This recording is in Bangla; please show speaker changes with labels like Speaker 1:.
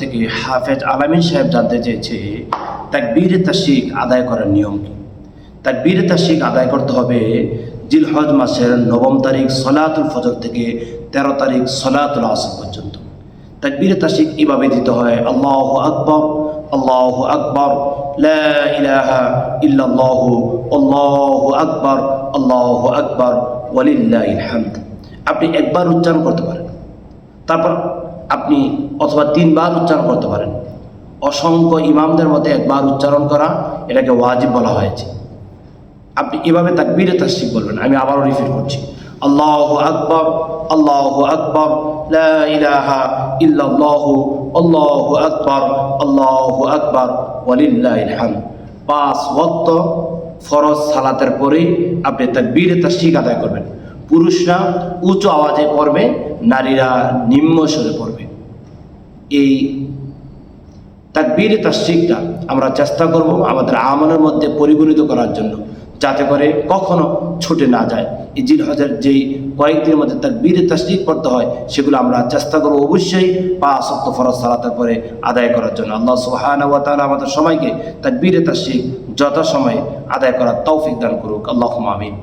Speaker 1: থেকে হাফেজ আলামিন সাহেব জানতে চেয়েছে তাকবীরে তাশরিক আদায় করার নিয়ম কি। তাকবীরে তাশরিক আদায় করতে হবে জিলহজ মাসের 9 তারিখ সলাতুল ফজর থেকে 13 তারিখ সলাতুল আসর পর্যন্ত। তাকবীরে তাশরিক এভাবে দিতে হয়, আল্লাহু আকবার, আল্লাহু আকবার, লা ইলাহা ইল্লাল্লাহু, আল্লাহু আকবার, আল্লাহু আকবার, ওয়ালিল্লাহিল হামদ। আপনি একবার উচ্চারণ করতে পারেন, তারপর আপনি অথবা 3 বার উচ্চারণ করতে পারেন। অসংখ্য ইমামদের মধ্যে একবার উচ্চারণ করা এটাকে ওয়াজিব বলা হয়েছে। আপনি এভাবে তাকবীরে তাশরিক বলবেন। আমি আবারও রিপিট করছি, আল্লাহু আকবার, আল্লাহু আকবার, লা ইলাহা ইল্লাল্লাহু, আল্লাহু আকবার, আল্লাহু আকবার, ওয়ালিল্লাহিল হামদ। 5 ওয়াক্ত ফরজ সালাতের পরেই আপনি তাকবীরে তাশরিক আদায় করবেন। পুরুষরা উঁচু আওয়াজে পড়বে, নারীরা নিম্ন স্বরে পড়বে। এই তাকবীরে তাশরিকটা আমরা চেষ্টা করব আমাদের আমলের মধ্যে পরিগণিত করার জন্য, যাতে করে কখনো ছুটে না যায়। এই জিলহজের যেই কয়েকদিনের মধ্যে তাকবীরে তাশরিক পড়তে হয় সেগুলো আমরা চেষ্টা করব অবশ্যই 5 ওয়াক্ত ফরজ সালাতের পরে আদায় করার জন্য। আল্লাহ সুবহানাহু ওয়া তাআলা আমাদের সবাইকে তাকবীরে তাশরিক যথাসময়ে আদায় করার তৌফিক দান করুক। আল্লাহুম্মা আমিন।